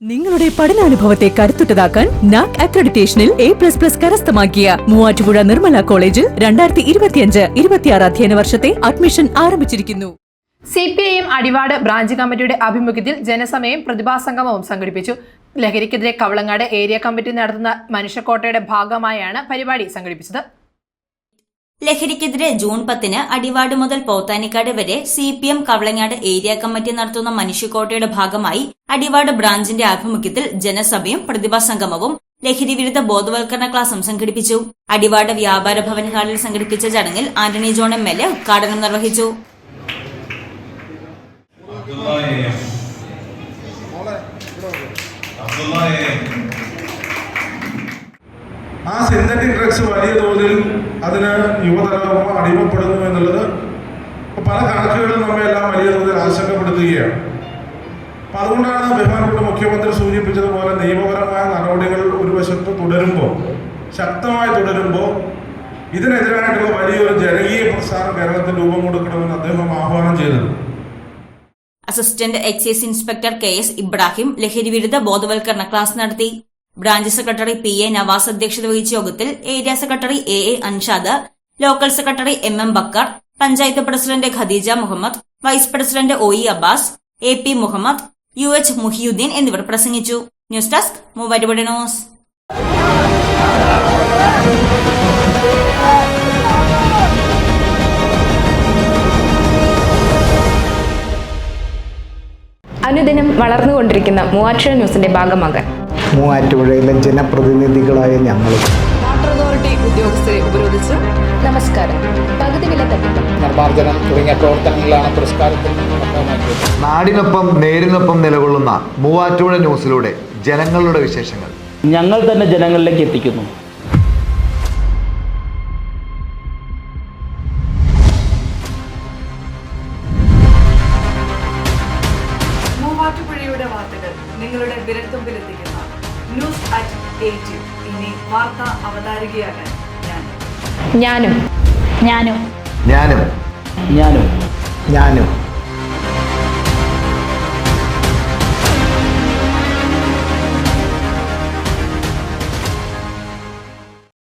നിങ്ങളുടെ പഠനാനുഭവത്തെ കരുത്തുറ്റതാക്കാൻ NAAC അക്രഡിറ്റേഷനിൽ A++ കരസ്ഥമാക്കിയ മൂവാറ്റുപുഴ നിർമ്മല കോളേജിൽ 2025-26 അധ്യയന വർഷത്തെ അഡ്മിഷൻ ആരംഭിച്ചിരിക്കുന്നു. CPIM അടിവാട് ബ്രാഞ്ച് കമ്മിറ്റിയുടെ ആഭിമുഖ്യത്തിൽ ജനസമയം പ്രതിഭാസംഗമവും സംഘടിപ്പിച്ചു. ലഹരിക്കെതിരെ കവളങ്ങാട് ഏരിയ കമ്മിറ്റി നടത്തുന്ന മനുഷ്യക്കോട്ടയുടെ ഭാഗമായാണ് പരിപാടി സംഘടിപ്പിച്ചത്. ലഹരിക്കെതിരെ ജൂൺ 10 അടിവാട് മുതൽ പോത്താനിക്കാട് വരെ CPM കവളങ്ങാട് ഏരിയ കമ്മിറ്റി നടത്തുന്ന മനുഷ്യക്കോട്ടയുടെ ഭാഗമായി അടിവാട് ബ്രാഞ്ചിന്റെ ആഭിമുഖ്യത്തിൽ ജനസഭയും പ്രതിഭാസംഗമവും ലഹരി വിരുദ്ധ ബോധവൽക്കരണ ക്ലാസും സംഘടിപ്പിച്ചു. അടിവാട് വ്യാപാര ഭവൻ ഹാളിൽ സംഘടിപ്പിച്ച ചടങ്ങിൽ ആന്റണി ജോൺ MLA ഉദ്ഘാടനം നിർവഹിച്ചു. ആ സിന്തറ്റിക് ഡ്രഗ്സ് വലിയ തോതിൽ അതിന് യുവതലമുറ അടിമപ്പെടുന്നു എന്നുള്ളത് പല കണക്കുകളും നമ്മയെല്ലാം വലിയ തോതിൽ ആശങ്കപ്പെടുത്തുകയാണ്. അപ്പം അതുകൊണ്ടാണ് ബഹുമാനപ്പെട്ട മുഖ്യമന്ത്രി സൂചിപ്പിച്ചതുപോലെ നിയമപരമായ നടപടികൾ ഒരു വശത്ത് തുടരുമ്പോൾ, ശക്തമായി തുടരുമ്പോൾ, ഇതിനെതിരായിട്ടുള്ള വലിയൊരു ജനകീയ പ്രസ്ഥാനം കേരളത്തിൽ രൂപം കൊടുക്കണമെന്ന് അദ്ദേഹം ആഹ്വാനം ചെയ്തത്. Assistant excise inspector KS Ibrahim ലഹരി വിരുദ്ധ ബോധവൽക്കരണ ക്ലാസ് നടത്തി. ബ്രാഞ്ച് സെക്രട്ടറി PA നവാസ് അധ്യക്ഷത വഹിച്ച യോഗത്തിൽ area secretary AA Anshad, local secretary MM Bakkar, panchayat president Khadeeja Muhammad, vice president OE Abbas, AP Muhammad, UH Muhiyuddin എന്നിവർ പ്രസംഗിച്ചു. News desk Muvattupuzha news. അനുദിനം വളർന്നുകൊണ്ടിരിക്കുന്ന മൂവാറ്റുപുഴ ന്യൂസിന്റെ ഭാഗമാകാൻ മൂവാറ്റുപുഴയിലെ ജനപ്രതിനിധികളായ ഞങ്ങളും വാട്ടർ അതോറിറ്റി ഉദ്യോഗസ്ഥരെ ഉപരോധിച്ച് നമസ്കാരം, പകുതി വില തട്ടിപ്പ്, നിർമ്മാർജ്ജനം തുടങ്ങിയ പ്രവർത്തനങ്ങളാണ് പുരസ്കാരത്തിൽ ഭാഗമാക്കിയത്. നാടിനൊപ്പം നേരിനൊപ്പം നിലകൊള്ളുന്ന മൂവാറ്റുപുഴ ന്യൂസിലൂടെ ജനങ്ങളുടെ വിശേഷങ്ങൾ ഞങ്ങൾ തന്നെ ജനങ്ങളിലേക്ക് എത്തിക്കുന്നു. മൂവാറ്റുപുഴയുടെ വാർത്തകൾ നിങ്ങളുടെ വിരൽത്തുമ്പിലെത്തിക്കുന്ന News@18. ഇനി വാർത്ത അവതാരികയാകാൻ ഞാനും ഞാനും ഞാനും